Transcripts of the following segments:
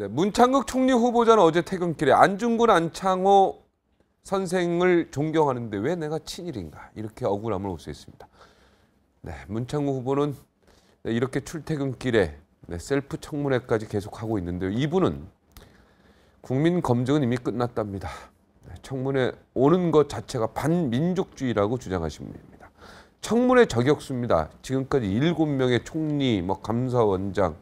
네, 문창극 총리 후보자는 어제 퇴근길에 안중근 안창호 선생을 존경하는데 왜 내가 친일인가 이렇게 억울함을 호소했습니다. 네, 문창호 후보는 이렇게 출퇴근길에 셀프 청문회까지 계속하고 있는데요. 이분은 국민 검증은 이미 끝났답니다. 청문회 오는 것 자체가 반민족주의라고 주장하신 분입니다. 청문회 저격수입니다. 지금까지 7명의 총리, 감사원장,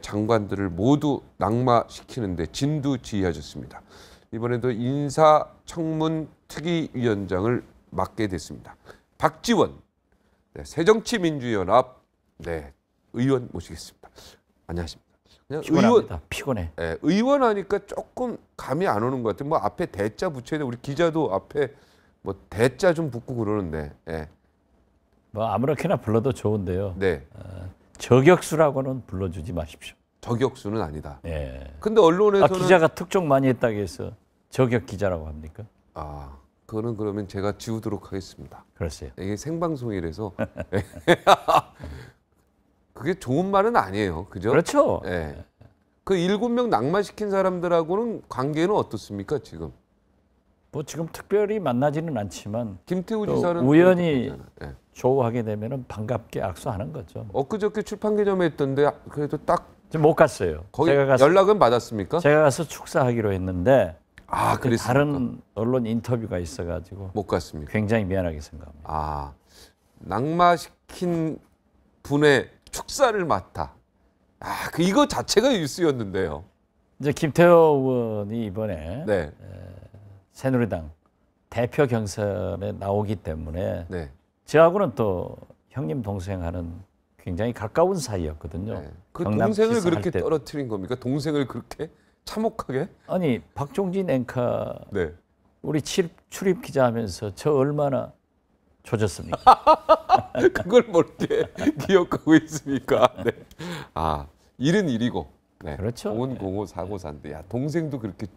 장관들을 모두 낙마시키는데 진두지휘하셨습니다. 이번에도 인사청문특위위원장을 맡게 됐습니다. 박지원 새정치민주연합 의원 모시겠습니다. 안녕하십니까? 그냥 피곤합니다. 피곤해. 의원 하니까 조금 감이 안 오는 것 같아요. 앞에 대자 붙여야 돼. 우리 기자도 앞에 대자 좀 붙고 그러는데. 아무렇게나 불러도 좋은데요. 네. 저격수라고는 불러주지 마십시오. 저격수는 아니다. 예. 근데 언론에서는 기자가 특종 많이 했다고 해서 저격 기자라고 합니까? 그거는 그러면 제가 지우도록 하겠습니다. 그러세요. 이게 생방송이라서 그게 좋은 말은 아니에요. 그죠? 그렇죠. 예. 그 7명 낙마시킨 사람들하고는 관계는 어떻습니까, 지금? 지금 특별히 만나지는 않지만 김태우 지사는 우연히 조우하게 되면 반갑게 악수하는 거죠. 엊그저께 출판기념회 했던데 그래도 딱 못 갔어요. 거기 연락은 받았습니까? 제가 가서 축사하기로 했는데 그랬습니까? 다른 언론 인터뷰가 있어가지고 못 갔습니다. 굉장히 미안하게 생각합니다. 낙마시킨 분의 축사를 맡아. 이거 자체가 뉴스였는데요. 이제 김태호 의원이 이번에 네. 새누리당 대표 경선에 나오기 때문에 네. 저하고는 또 형님 동생하는 굉장히 가까운 사이였거든요. 그 동생을 그렇게 떨어뜨린 겁니까? 동생을 그렇게 참혹하게? 아니 박종진 앵커 우리 출입 기자 하면서 저 얼마나 조졌습니까? 그걸 멀게 기억하고 있습니까? 네. 일은 일이고. 그렇죠. 공은 공호 사고 산데 동생도 그렇게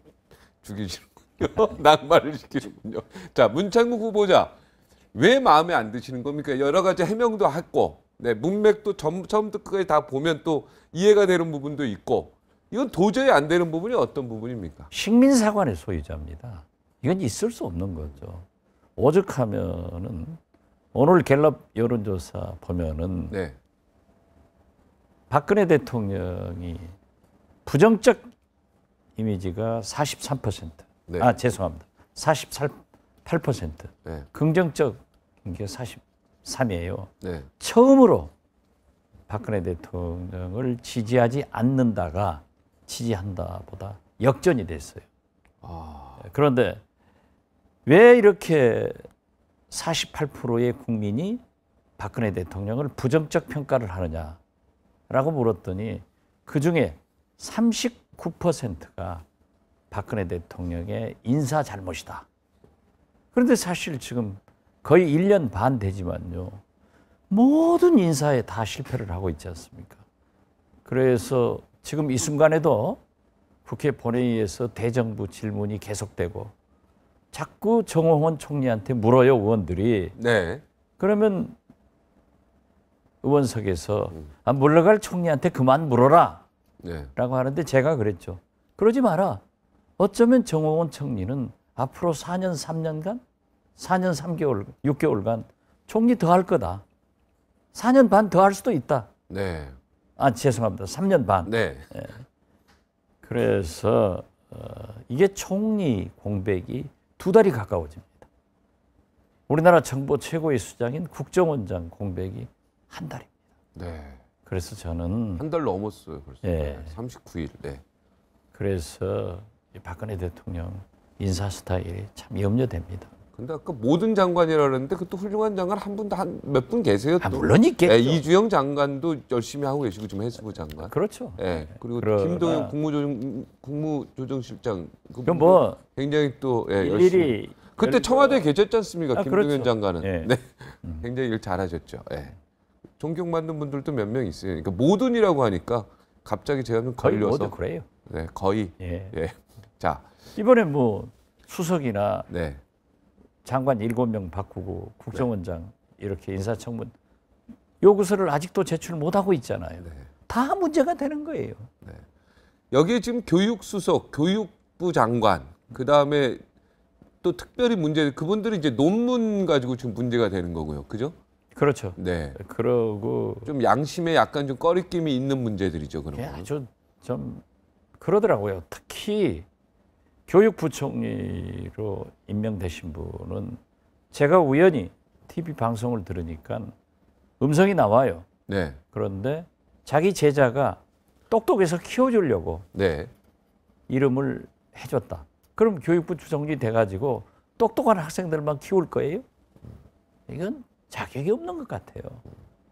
죽이시는군요. 낙마를 시키는군요. 자, 문창국 후보자 왜 마음에 안 드시는 겁니까? 여러 가지 해명도 했고 문맥도 처음부터 끝까지 다 보면 또 이해가 되는 부분도 있고 이건 도저히 안 되는 부분이 어떤 부분입니까? 식민사관의 소유자입니다. 이건 있을 수 없는 거죠. 오죽하면은 오늘 갤럽 여론조사 보면은 박근혜 대통령이 부정적 이미지가 43%. 죄송합니다. 48%. 긍정적인 게 43이에요. 처음으로 박근혜 대통령을 지지하지 않는다가 지지한다보다 역전이 됐어요. 그런데 왜 이렇게 48%의 국민이 박근혜 대통령을 부정적 평가를 하느냐라고 물었더니 그중에 39%가 박근혜 대통령의 인사 잘못이다. 그런데 사실 지금 거의 1년 반 되지만요. 모든 인사에 다 실패를 하고 있지 않습니까? 그래서 지금 이 순간에도 국회 본회의에서 대정부 질문이 계속되고 자꾸 정홍원 총리한테 물어요, 의원들이. 그러면 의원석에서 물러갈 총리한테 그만 물어라 라고 하는데 제가 그랬죠. 그러지 마라. 어쩌면 정홍원 총리는 앞으로 4년 3년간 4년 3개월 6개월간 총리 더 할 거다. 4년 반 더 할 수도 있다. 죄송합니다. 3년 반. 그래서 이게 총리 공백이 2달이 가까워집니다. 우리나라 정보 최고의 수장인 국정원장 공백이 1달입니다. 그래서 저는 1달 넘었어요. 벌써. 39일. 그래서 박근혜 대통령 인사 스타일이 참 염려됩니다. 근데 아까 모든 장관이라 그랬는데 그것도 훌륭한 장관 몇 분 계세요. 물론 있겠죠. 이주영 장관도 열심히 하고 계시고 지금 해수부 장관. 그렇죠. 그리고 김동연 국무조정실장. 그럼 굉장히 또 일일이 그때 청와대에 계셨지 않습니까? 김동연 그렇죠. 장관은. 굉장히 일 잘하셨죠. 존경받는 분들도 몇 명 있어요. 그러니까 모든이라고 하니까 갑자기 제가 좀 거의 걸려서. 모두 그래요. 거의. 자, 이번에 수석이나 장관 7명 바꾸고 국정원장 이렇게 인사청문 요구서를 아직도 제출 못하고 있잖아요. 다 문제가 되는 거예요. 여기에 지금 교육수석, 교육부 장관, 그 다음에 또 특별히 문제, 그분들이 이제 논문 가지고 지금 문제가 되는 거고요, 그죠? 그렇죠. 네. 그러고 좀 양심에 약간 좀 꺼리낌이 있는 문제들이죠, 그런 그게 거. 아주 좀 그러더라고요. 특히 교육부총리로 임명되신 분은 제가 우연히 TV 방송을 들으니까 음성이 나와요. 네, 그런데 자기 제자가 똑똑해서 키워주려고 네, 이름을 해줬다. 그럼 교육부 부총리 돼가지고 똑똑한 학생들만 키울 거예요? 이건 자격이 없는 것 같아요.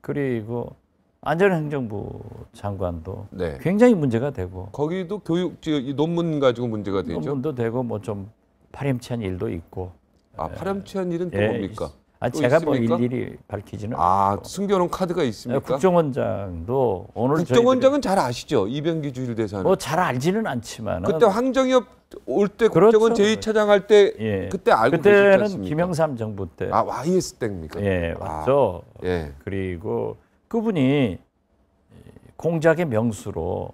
그리고 안전행정부 장관도 네. 굉장히 문제가 되고 거기도 교육, 이 논문 가지고 문제가 되죠. 논문도 되고 뭐 좀 파렴치한 일도 있고. 아, 파렴치한 일은 또 예, 뭡니까? 아, 또 제가 뭐 있습니까? 일일이 밝히지는 아, 않고. 숨겨놓은 카드가 있습니까? 국정원장도 오늘 국정원장은 잘 아시죠? 이병기 주일대사는. 뭐잘 알지는 않지만 그때 황정엽 올 때 그렇죠. 국정원 제2차장 할 때 예. 그때 알고 계셨지 그때는 않습니까? 김영삼 정부 때 아, YS 때입니까? 예, 아, 왔죠. 예. 그리고 그분이 공작의 명수로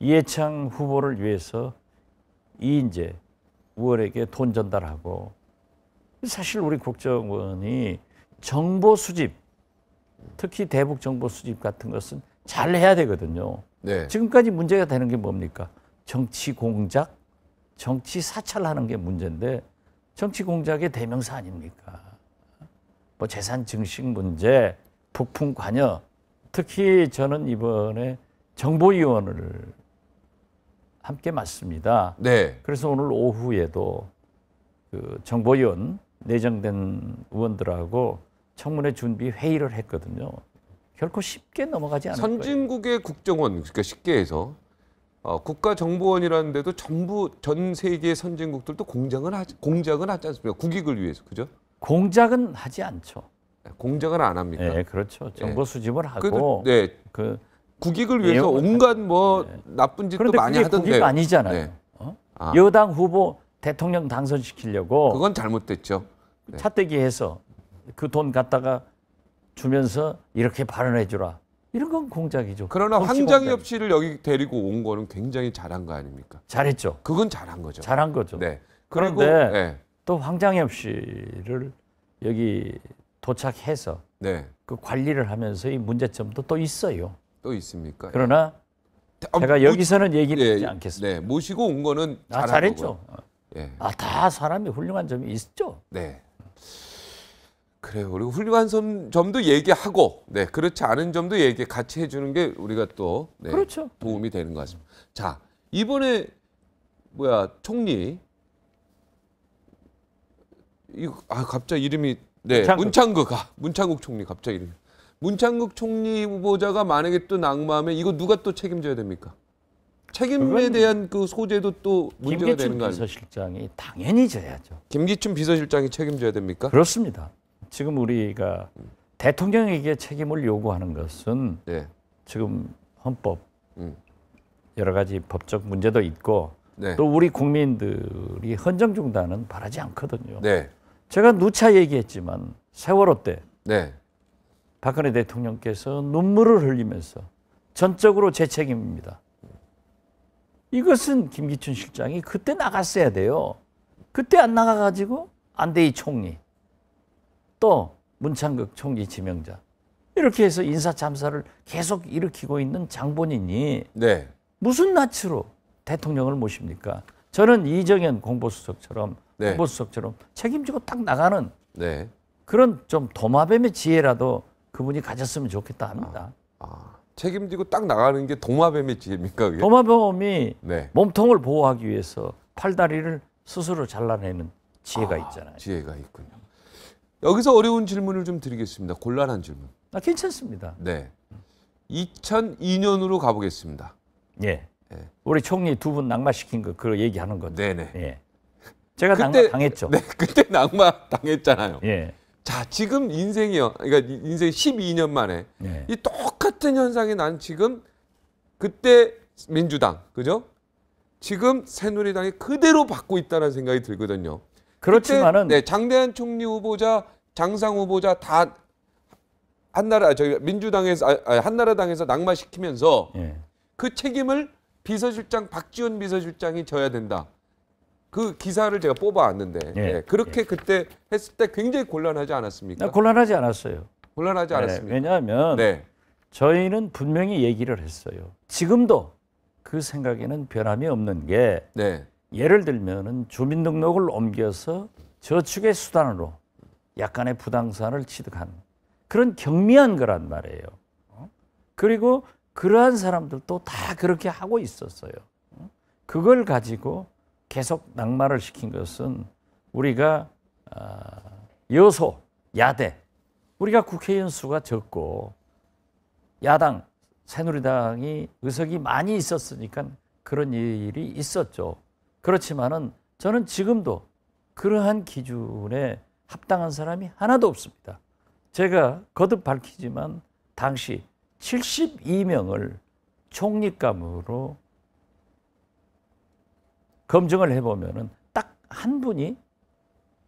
이해창 후보를 위해서 이인재 의원에게 돈 전달하고 사실 우리 국정원이 정보 수집 특히 대북 정보 수집 같은 것은 잘 해야 되거든요. 네. 지금까지 문제가 되는 게 뭡니까? 정치 공작, 정치 사찰하는 게 문제인데 정치 공작의 대명사 아닙니까? 뭐 재산 증식 문제, 북풍 관여, 특히 저는 이번에 정보위원을 함께 맡습니다. 네. 그래서 오늘 오후에도 그 정보위원 내정된 의원들하고 청문회 준비 회의를 했거든요. 결코 쉽게 넘어가지 않을 거예요. 선진국의 국정원, 그러니까 쉽게 해서 국가정보원이라는 데도 전부 전 세계 선진국들도 공작은 하지 않습니까? 국익을 위해서, 그죠? 공작은 하지 않죠. 공작은 안 합니까? 네, 그렇죠. 정보 수집을 그래도 하고 네, 그 국익을 위해서 내용을 온갖 뭐 나쁜 짓도 그런데 많이 그게 하던데요. 국익 아니잖아요. 네. 아. 여당 후보 대통령 당선시키려고 그건 잘못됐죠. 네. 차떼기해서 그 돈 갖다가 주면서 이렇게 발언해 주라. 이런 건 공작이죠. 그러나 정치 황장엽 공작. 씨를 여기 데리고 온 거는 굉장히 잘한 거 아닙니까? 잘했죠. 그건 잘한 거죠. 잘한 거죠. 네. 그리고 그런데 네. 또 황장엽 씨를 여기 도착해서 네. 그 관리를 하면서 이 문제점도 또 있어요. 또 있습니까? 그러나 아, 제가 여기서는 얘기를 예, 하지 않겠습니다. 네, 모시고 온 거는 아, 잘한 잘했죠. 거고요. 예. 아, 다 사람이 훌륭한 점이 있죠. 네. 그래요. 그리고 훌륭한 점도 얘기하고, 네, 그렇지 않은 점도 같이 해주는 게 우리가 또 네, 그렇죠. 도움이 되는 것 같습니다. 자, 이번에 총리 갑자기 이름이 네, 문창국 총리 갑자기 이름이. 문창국 총리 후보자가 만약에 또 낙마하면 이거 누가 또 책임져야 됩니까? 책임에 대한 그 소재도 또 문제가 되는 김기춘 거 아닙니까? 비서실장이 당연히 져야죠. 김기춘 비서실장이 책임져야 됩니까? 그렇습니다. 지금 우리가 대통령에게 책임을 요구하는 것은 네. 지금 헌법 음. 여러 가지 법적 문제도 있고 네. 또 우리 국민들이 헌정 중단은 바라지 않거든요. 네. 제가 누차 얘기했지만 세월호 때 네. 박근혜 대통령께서 눈물을 흘리면서 전적으로 제 책임입니다. 이것은 김기춘 실장이 그때 나갔어야 돼요. 그때 안 나가가지고 안대희 총리 또 문창극 총리 지명자 이렇게 해서 인사 참사를 계속 일으키고 있는 장본인이 네. 무슨 낯으로 대통령을 모십니까? 저는 이정현 공보수석처럼 네. 공보수석처럼 책임지고 딱 나가는 네. 그런 좀 도마뱀의 지혜라도 그분이 가졌으면 좋겠다 합니다. 책임지고 딱 나가는 게 도마뱀의 지혜입니까? 그게? 도마뱀이 네. 몸통을 보호하기 위해서 팔다리를 스스로 잘라내는 지혜가 있잖아요. 지혜가 있군요. 여기서 어려운 질문을 좀 드리겠습니다. 곤란한 질문. 괜찮습니다. 네. 2002년으로 가보겠습니다. 예. 네. 우리 총리 두 분 낙마시킨 거 그거 얘기하는 거죠. 네네. 예. 제가 그때- 낙마 당했죠. 네, 그때 낙마 당했잖아요. 예. 자, 지금 인생이요. 그러니까 인생 12년 만에 예. 이 똑같은 현상이 난 지금 그때 민주당, 그죠? 지금 새누리당이 그대로 받고 있다는 생각이 들거든요. 그렇지만은 그때, 네, 장대한 총리 후보자, 장상 후보자 다 한나라당에서 낙마시키면서 예. 그 책임을 비서실장 박지원 비서실장이 져야 된다. 그 기사를 제가 뽑아왔는데 예, 그렇게 그때 했을 때 굉장히 곤란하지 않았습니까? 곤란하지 않았어요. 곤란하지 않았습니까? 왜냐하면 네. 저희는 분명히 얘기를 했어요. 지금도 그 생각에는 변함이 없는 게 네. 예를 들면은 주민등록을 옮겨서 저축의 수단으로 약간의 부동산을 취득한 그런 경미한 거란 말이에요. 그리고 그러한 사람들도 다 그렇게 하고 있었어요. 그걸 가지고 계속 낙마를 시킨 것은 우리가 여소, 야대, 우리가 국회의원 수가 적고 야당, 새누리당이 의석이 많이 있었으니까 그런 일이 있었죠. 그렇지만은 저는 지금도 그러한 기준에 합당한 사람이 하나도 없습니다. 제가 거듭 밝히지만 당시 72명을 총리감으로 검증을 해보면은 딱 한 분이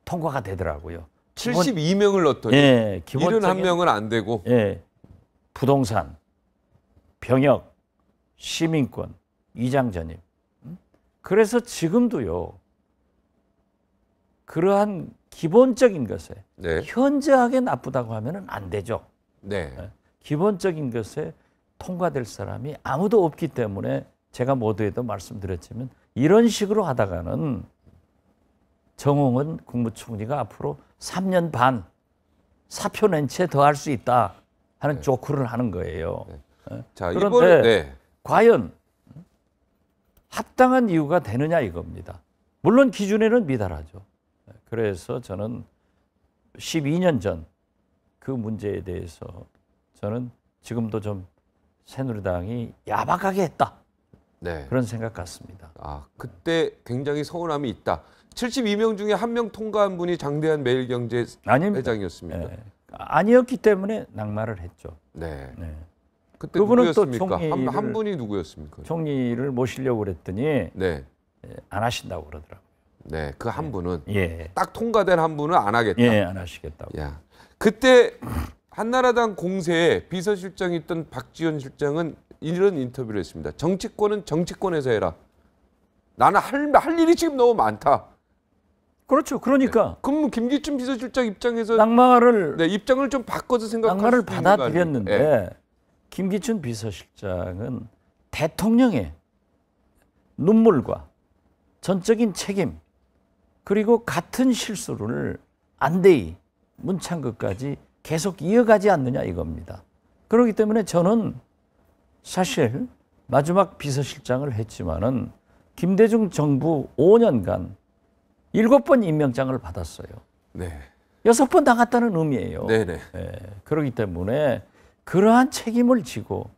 통과가 되더라고요. 72명을 넣었더니 예, 기본적인 71명은 안 되고 예, 부동산, 병역, 시민권, 위장 전입. 그래서 지금도요. 그러한 기본적인 것에 네. 현저하게 나쁘다고 하면은 안 되죠. 네. 기본적인 것에 통과될 사람이 아무도 없기 때문에 제가 모두에도 말씀드렸지만 이런 식으로 하다가는 정홍원 국무총리가 앞으로 3년 반 사표 낸 채 더 할 수 있다 하는 조크를 하는 거예요. 자, 그런데 이번에 네. 과연 합당한 이유가 되느냐 이겁니다. 물론 기준에는 미달하죠. 그래서 저는 12년 전 그 문제에 대해서 저는 지금도 좀 새누리당이 야박하게 했다. 네. 그런 생각 같습니다. 아, 그때 굉장히 서운함이 있다. 72명 중에 한 명 통과한 분이 장대한 매일경제 아닙니다. 회장이었습니다. 예. 아니었기 때문에 낙마를 했죠. 네. 네. 그때 그분은 또 누구였습니까? 총리를- 한 분이 누구였습니까? 총리를 모시려고 그랬더니 네. 안 하신다고 그러더라고요. 네. 그 한 분은 예, 딱 통과된 한 분은 안 하겠다. 예, 안 하시겠다고. 야. 그때 한나라당 공세에 비서실장이 있던 박지원 실장은 이런 인터뷰를 했습니다. 정치권은 정치권에서 해라. 나는 할 일이 지금 너무 많다. 그렇죠. 그러니까 그럼 김기춘 비서실장 입장에서 낙마를 네, 입장을 좀 바꿔서 생각할 낙마를 수도 있는 거 아니에요? 받아들였는데 예. 김기춘 비서실장은 대통령의 눈물과 전적인 책임 그리고 같은 실수를 안대히 문창극까지 계속 이어가지 않느냐 이겁니다. 그렇기 때문에 저는 사실 마지막 비서실장을 했지만은 김대중 정부 5년간 7번 임명장을 받았어요. 네. 6번 나갔다는 의미예요. 네네. 예, 그렇기 때문에 그러한 책임을 지고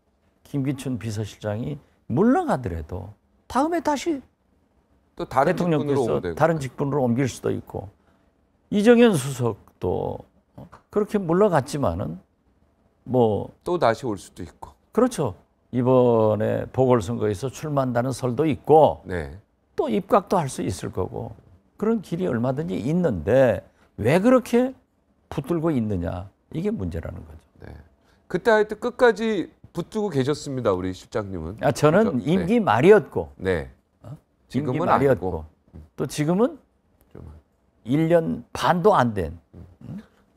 김기춘 비서실장이 물러가더라도 다음에 다시 또 다른 직분으로 대통령께서 오면 되고. 다른 직분으로 옮길 수도 있고 이정현 수석도 그렇게 물러갔지만은 뭐 또 다시 올 수도 있고. 그렇죠. 이번에 보궐선거에서 출마한다는 설도 있고 네. 또 입각도 할 수 있을 거고 그런 길이 얼마든지 있는데 왜 그렇게 붙들고 있느냐 이게 문제라는 거죠. 네. 그때 하여튼 끝까지 붙들고 계셨습니다, 우리 실장님은. 저는 그렇죠? 임기 말이었고 네. 임기 지금은 말이었고 아니고. 또 지금은 좀. 1년 반도 안 된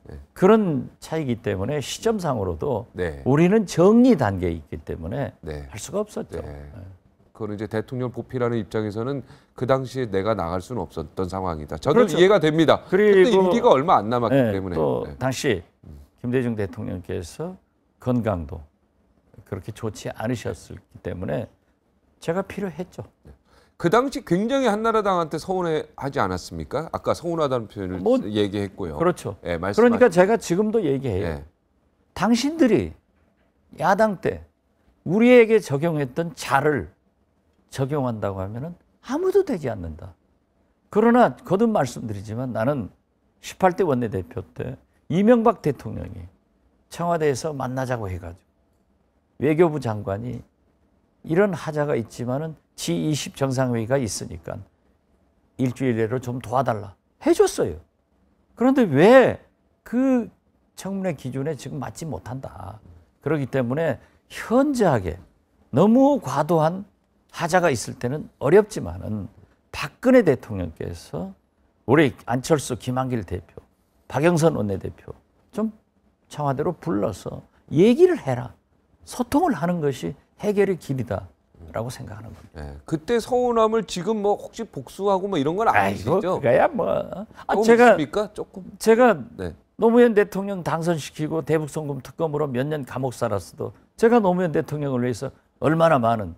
네. 그런 차이기 때문에 시점상으로도 네. 우리는 정리 단계에 있기 때문에 네. 할 수가 없었죠. 네. 그거는 이제 대통령 보필하는 입장에서는 그 당시에 내가 나갈 수는 없었던 상황이다. 저도 그렇죠. 이해가 됩니다. 그리고 그때 임기가 얼마 안 남았기 네, 때문에. 또 네. 당시 김대중 대통령께서 건강도 그렇게 좋지 않으셨기 때문에 제가 필요했죠. 그 당시 굉장히 한나라당한테 서운해하지 않았습니까? 아까 서운하다는 표현을 뭐, 얘기했고요. 그렇죠. 예, 그러니까 제가 지금도 얘기해요. 예. 당신들이 야당 때 우리에게 적용했던 자를 적용한다고 하면은 아무도 되지 않는다. 그러나 거듭 말씀드리지만 나는 18대 원내대표 때 이명박 대통령이 청와대에서 만나자고 해가지고 외교부 장관이 이런 하자가 있지만은 G20 정상회의가 있으니까 일주일 내로 좀 도와달라 해줬어요. 그런데 왜 그 청문회 기준에 지금 맞지 못한다. 그렇기 때문에 현저하게 너무 과도한 하자가 있을 때는 어렵지만은 박근혜 대통령께서 우리 안철수, 김한길 대표, 박영선 원내대표 좀 청와대로 불러서 얘기를 해라. 소통을 하는 것이 해결의 길이다라고 생각하는 겁니다. 네, 그때 서운함을 지금 뭐 혹시 복수하고 뭐 이런 건 아니시죠? 그거야 뭐. 조금 제가 있습니까? 조금. 네. 노무현 대통령 당선시키고 대북송금 특검으로 몇 년 감옥 살았어도 제가 노무현 대통령을 위해서 얼마나 많은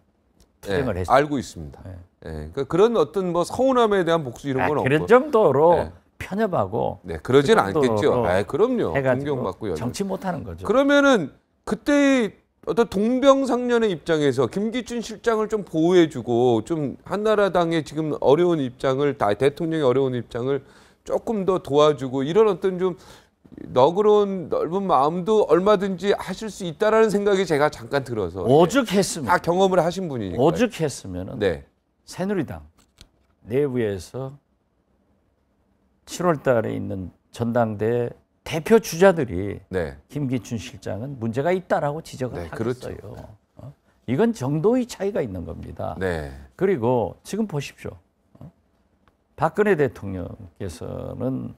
투쟁을 했어요. 알고 있습니다. 그러니까 그런 어떤 뭐 서운함에 대한 복수 이런 건 없고. 그런 정도로 편협하고. 그러진 그 않겠죠. 그럼요. 존경받고 정치 못하는 거죠. 그러면은 그때 어떤 동병상련의 입장에서 김기춘 실장을 좀 보호해주고 좀 한나라당의 지금 어려운 입장을 대통령의 어려운 입장을 조금 더 도와주고 이런 어떤 좀 너그러운 넓은 마음도 얼마든지 하실 수 있다라는 생각이 제가 잠깐 들어서 오죽했으면 다 경험을 하신 분이니까 오죽했으면은 새누리당 내부에서 7월 달에 있는 전당대 대표 주자들이 김기춘 실장은 문제가 있다라고 지적을 하겠어요. 그렇죠. 이건 정도의 차이가 있는 겁니다. 그리고 지금 보십시오. 박근혜 대통령께서는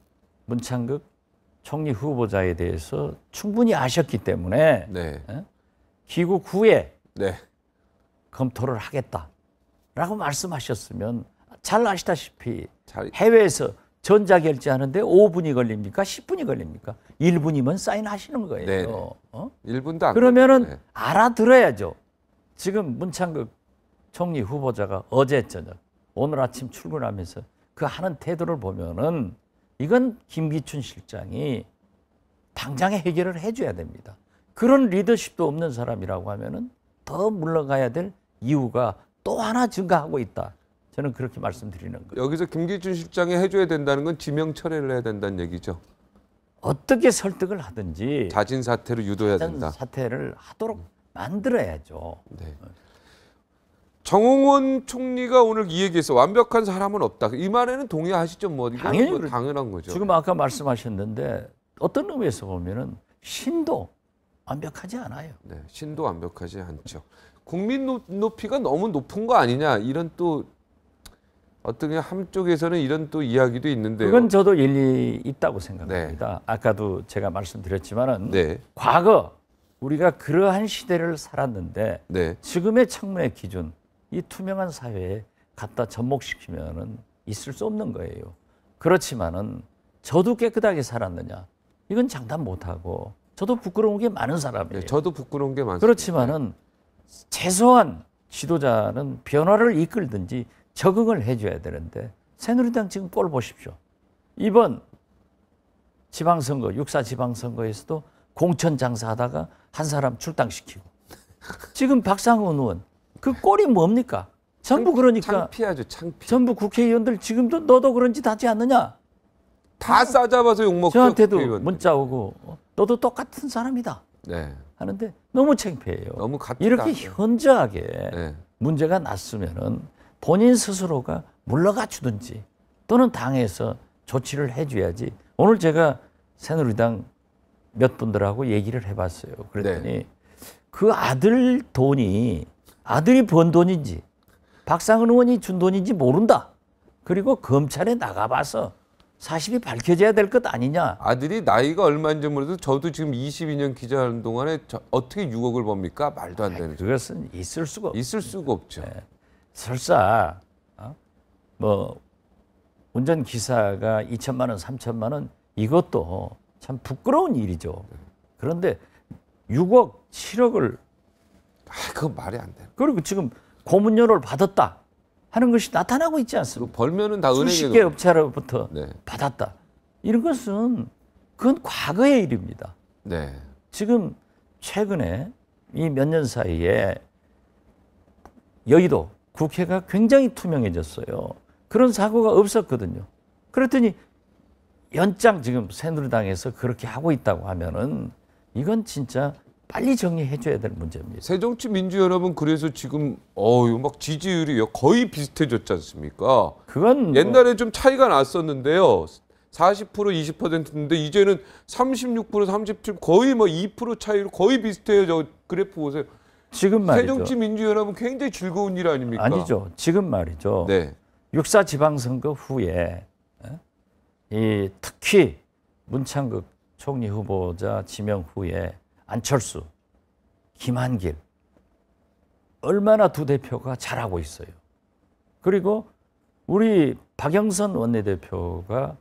문창극 총리 후보자에 대해서 충분히 아셨기 때문에 귀국 후에 검토를 하겠다라고 말씀하셨으면 잘 아시다시피 해외에서 전자결제하는데 5분이 걸립니까? 10분이 걸립니까? 1분이면 사인하시는 거예요. 1분도 안 그러면은 알아들어야죠. 지금 문창극 총리 후보자가 어제 저녁 오늘 아침 출근하면서 그 하는 태도를 보면은 이건 김기춘 실장이 당장에 해결을 해줘야 됩니다. 그런 리더십도 없는 사람이라고 하면은 더 물러가야 될 이유가 또 하나 증가하고 있다. 저는 그렇게 말씀드리는 거예요. 여기서 김기춘 실장이 해줘야 된다는 건 지명 철회를 해야 된다는 얘기죠. 어떻게 설득을 하든지 자진 사퇴를 유도해야 된다. 자진 사퇴를 하도록 만들어야죠. 정홍원 총리가 오늘 이 얘기했어. 완벽한 사람은 없다. 이 말에는 동의하시죠? 뭐 이건 당연히 뭐 당연한 거죠. 지금 아까 말씀하셨는데 어떤 의미에서 보면은 신도 완벽하지 않아요. 신도 완벽하지 않죠. 국민 높이가 너무 높은 거 아니냐 이런 또 어떤 한쪽에서는 이런 또 이야기도 있는데요. 그건 저도 일리 있다고 생각합니다. 아까도 제가 말씀드렸지만은 과거 우리가 그러한 시대를 살았는데 지금의 청문회 기준 이 투명한 사회에 갖다 접목시키면은 있을 수 없는 거예요. 그렇지만은 저도 깨끗하게 살았느냐? 이건 장담 못하고 저도 부끄러운 게 많은 사람이에요. 저도 부끄러운 게 많습니다. 그렇지만은 최소한 지도자는 변화를 이끌든지 적응을 해줘야 되는데 새누리당 지금 꼴 보십시오. 이번 지방선거, 6.4 지방선거에서도 공천 장사하다가 한 사람 출당시키고 지금 박상원 의원 그 꼴이 뭡니까? 전부 그러니까 창피하죠. 창피. 전부 국회의원들 지금도 너도 그런 짓 하지 않느냐? 다 싸잡아서 욕먹죠. 저한테도 문자 오고 너도 똑같은 사람이다. 하는데 너무 창피해요. 너무 이렇게 현저하게 문제가 났으면은 본인 스스로가 물러가 주든지 또는 당에서 조치를 해줘야지. 오늘 제가 새누리당 몇 분들하고 얘기를 해봤어요. 그랬더니 그 아들 돈이 아들이 번 돈인지 박상은 의원이 준 돈인지 모른다. 그리고 검찰에 나가봐서 사실이 밝혀져야 될 것 아니냐. 아들이 나이가 얼마인지 몰라도 저도 지금 22년 기자하는 동안에 어떻게 6억을 법니까? 말도 안 되는. 그것은 있을 수가 없죠. 설사 뭐 운전기사가 2천만 원, 3천만 원 이것도 참 부끄러운 일이죠. 그런데 6억, 7억을 그건 말이 안 돼. 그리고 지금 고문료를 받았다 하는 것이 나타나고 있지 않습니까? 벌면은 다 은행에 수십 개 업체로부터 받았다. 이런 것은 그건 과거의 일입니다. 지금 최근에 이 몇 년 사이에 여의도 국회가 굉장히 투명해졌어요. 그런 사고가 없었거든요. 그랬더니 연장 지금 새누리당에서 그렇게 하고 있다고 하면은 이건 진짜 빨리 정리해줘야 될 문제입니다. 새정치민주연합은 그래서 지금 막 지지율이 거의 비슷해졌지 않습니까? 그건 옛날에 좀 차이가 났었는데요. 40% 20%인데 이제는 36% 37 거의 뭐 2% 차이로 거의 비슷해요. 저 그래프 보세요. 지금 말이죠. 새정치민주연합은 굉장히 즐거운 일 아닙니까? 아니죠. 지금 말이죠. 네. 6.4 지방선거 후에 이 특히 문창극 총리 후보자 지명 후에 안철수, 김한길 얼마나 두 대표가 잘하고 있어요. 그리고 우리 박영선 원내대표가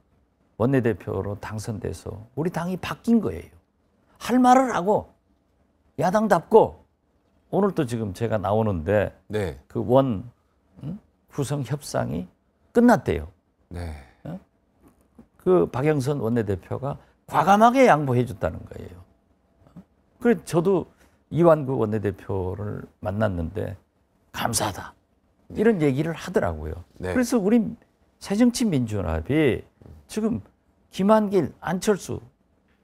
원내대표로 당선돼서 우리 당이 바뀐 거예요. 할 말을 하고 야당답고 오늘 또 지금 제가 나오는데 네. 그 원 구성 협상이 끝났대요. 네. 그 박영선 원내대표가 과감하게 양보해 줬다는 거예요. 그래 저도 이완구 원내대표를 만났는데 감사하다. 이런 얘기를 하더라고요. 네. 그래서 우리 새정치민주연합이 지금 김한길, 안철수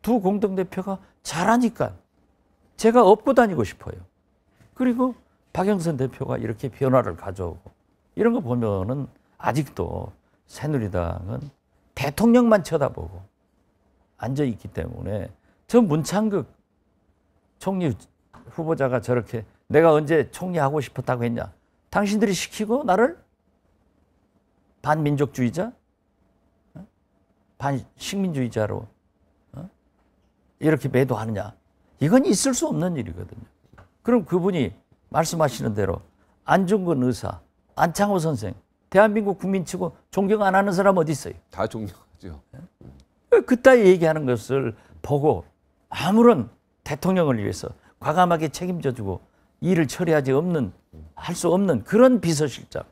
두 공동대표가 잘하니까 제가 업고 다니고 싶어요. 그리고 박영선 대표가 이렇게 변화를 가져오고 이런 거 보면은 아직도 새누리당은 대통령만 쳐다보고 앉아있기 때문에 저 문창극 총리 후보자가 저렇게 내가 언제 총리하고 싶었다고 했냐. 당신들이 시키고 나를 반민족주의자, 반식민주의자로 이렇게 매도하느냐. 이건 있을 수 없는 일이거든요. 그럼 그분이 말씀하시는 대로 안중근 의사, 안창호 선생, 대한민국 국민치고 존경 안 하는 사람 어디 있어요? 다 존경하죠. 그따위 얘기하는 것을 보고 아무런 대통령을 위해서 과감하게 책임져주고 일을 처리하지 없는, 할 수 없는 그런 비서실장,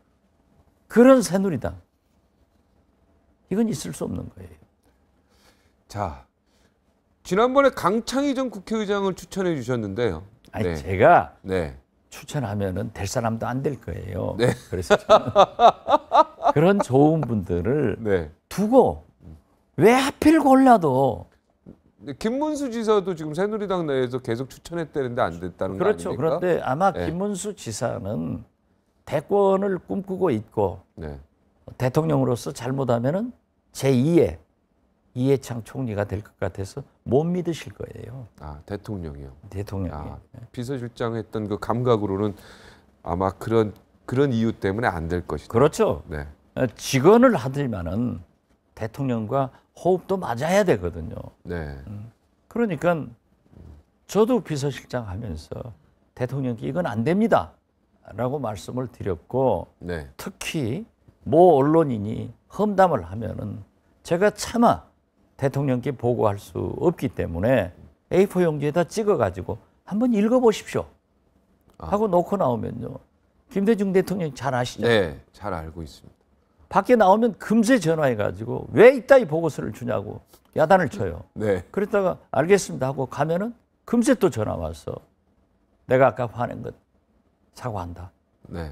그런 새누리당, 이건 있을 수 없는 거예요. 자, 지난번에 강창희 전 국회의장을 추천해 주셨는데요. 아니 네. 제가 네. 추천하면은 될 사람도 안 될 거예요. 네. 그래서 저는 그런 좋은 분들을 네. 두고 왜 하필 골라도 근데 김문수 지사도 지금 새누리당 내에서 계속 추천했다는데 안 됐다는 그렇죠. 거 아닙니까? 그런데 아마 네. 김문수 지사는 대권을 꿈꾸고 있고 네. 대통령으로서 잘못하면은 제2의 이해창 총리가 될 것 같아서 못 믿으실 거예요. 아, 대통령이요. 대통령이. 아, 비서실장 했던 그 감각으로는 아마 그런 이유 때문에 안 될 것이다. 그렇죠. 네. 직언을 하더만은 대통령과 호흡도 맞아야 되거든요. 네. 그러니까 저도 비서실장 하면서 대통령께 이건 안 됩니다. 라고 말씀을 드렸고 네. 특히 모 언론인이 험담을 하면은 제가 차마 대통령께 보고할 수 없기 때문에 A4 용지에다 찍어가지고 한번 읽어보십시오. 하고 놓고 나오면요. 김대중 대통령 잘 아시죠? 네, 잘 알고 있습니다. 밖에 나오면 금세 전화해가지고 왜 이따위 보고서를 주냐고 야단을 쳐요. 네. 그랬다가 알겠습니다 하고 가면은 금세 또 전화 와서 내가 아까 화낸 것 사과한다. 네.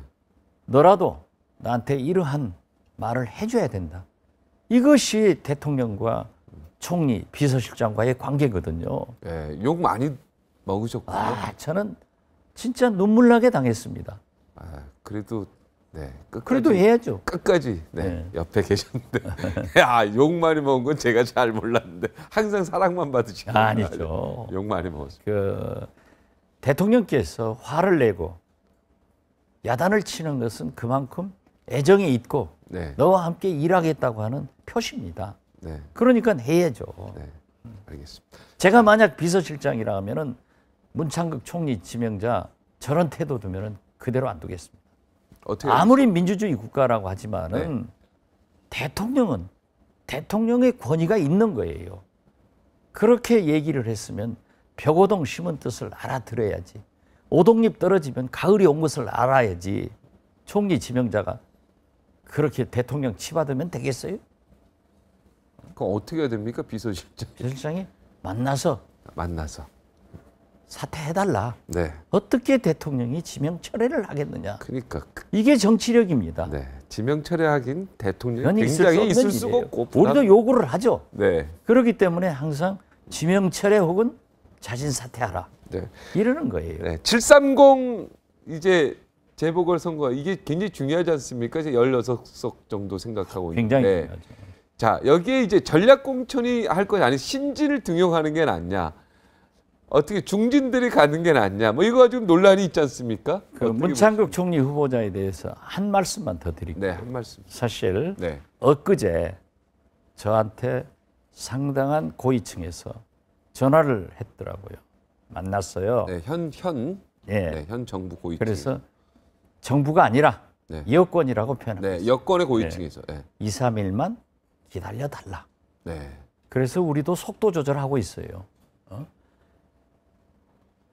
너라도 나한테 이러한 말을 해줘야 된다. 이것이 대통령과 총리, 비서실장과의 관계거든요. 네, 욕 많이 먹으셨군요. 저는 진짜 눈물나게 당했습니다. 그래도 네. 그래도 해야죠. 끝까지 네. 옆에 계셨는데 욕 많이 먹은 건 제가 잘 몰랐는데 항상 사랑만 받으시는 아니죠. 욕 많이 먹었어요. 그 대통령께서 화를 내고 야단을 치는 것은 그만큼 애정이 있고 네. 너와 함께 일하겠다고 하는 표시입니다. 네. 그러니까 해야죠. 네. 알겠습니다. 제가 만약 비서실장이라 하면은 문창극 총리 지명자 저런 태도 두면은 그대로 안 두겠습니다. 어떻게 아무리 민주주의 국가라고 하지만은 대통령은 대통령의 권위가 있는 거예요. 그렇게 얘기를 했으면 벽오동 심은 뜻을 알아들어야지. 오동잎 떨어지면 가을이 온 것을 알아야지. 총리 지명자가 그렇게 대통령 치받으면 되겠어요? 그럼 어떻게 해야 됩니까? 비서실장 비서실장이 만나서 사퇴해달라. 네. 어떻게 대통령이 지명 철회를 하겠느냐. 그러니까 이게 정치력입니다. 네. 지명 철회하긴 대통령이 그건 굉장히 있을 일이에요. 수가 없고 우리도 요구를 하죠. 네. 그렇기 때문에 항상 지명 철회 혹은 자진 사퇴하라. 네. 이러는 거예요. 네. 730 이제 재보궐 선거 이게 굉장히 중요하지 않습니까? 이제 16석 정도 생각하고 굉장히 있는데. 중요하죠. 자, 여기에 이제 전략 공천이 할 것이 아닌 신진을 등용하는 게 낫냐. 어떻게 중진들이 가는 게 낫냐? 뭐 이거 지금 논란이 있지 않습니까? 그 문창극 총리 후보자에 대해서 한 말씀만 더 드릴게요. 네, 한 말씀. 사실 네. 엊그제 저한테 상당한 고위층에서 전화를 했더라고요. 만났어요. 네, 예. 네, 현 정부 고위층. 그래서 정부가 아니라 네. 여권이라고 표현합니다. 네, 여권의 고위층에서. 네. 2, 3일만 기다려달라. 네. 그래서 우리도 속도 조절하고 있어요.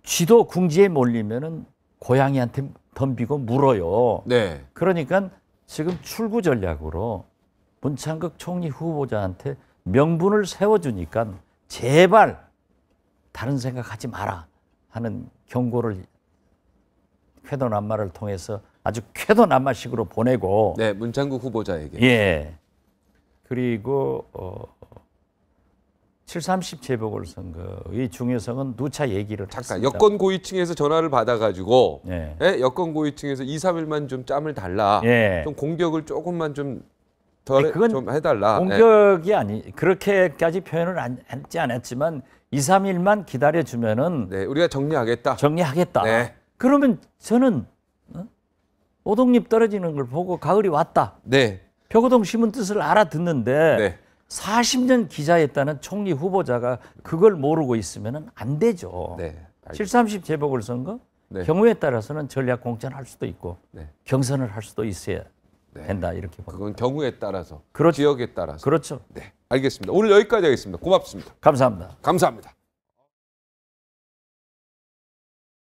쥐도 궁지에 몰리면은 고양이한테 덤비고 물어요. 네. 그러니까 지금 출구 전략으로 문창극 총리 후보자한테 명분을 세워주니까 제발 다른 생각하지 마라 하는 경고를 쾌도난마를 통해서 아주 쾌도난마식으로 보내고 네, 문창국 후보자에게. 예. 그리고 7.30 재보궐선거의 중요성은 누차 얘기를 잠깐 했습니다. 여권 고위층에서 전화를 받아가지고 예. 예, 여권 고위층에서 2, 3일만 좀 짬을 달라. 예. 좀 공격을 조금만 좀 덜 아니, 그건 좀 해달라. 공격이 아니 그렇게까지 표현을 하지 않았지만 2, 3일만 기다려주면은 네, 우리가 정리하겠다. 정리하겠다. 네. 그러면 저는 오동잎 떨어지는 걸 보고 가을이 왔다. 네, 표고동 심은 뜻을 알아듣는데 네. 40년 기자였다는 총리 후보자가 그걸 모르고 있으면 안 되죠. 네. 7.30 재보궐선거 네. 경우에 따라서는 전략 공천할 수도 있고 네. 경선을 할 수도 있어야 네. 된다 이렇게 봅니다. 그건 경우에 따라서, 그렇죠. 지역에 따라서. 그렇죠. 네, 알겠습니다. 오늘 여기까지 하겠습니다. 고맙습니다. 감사합니다. 감사합니다.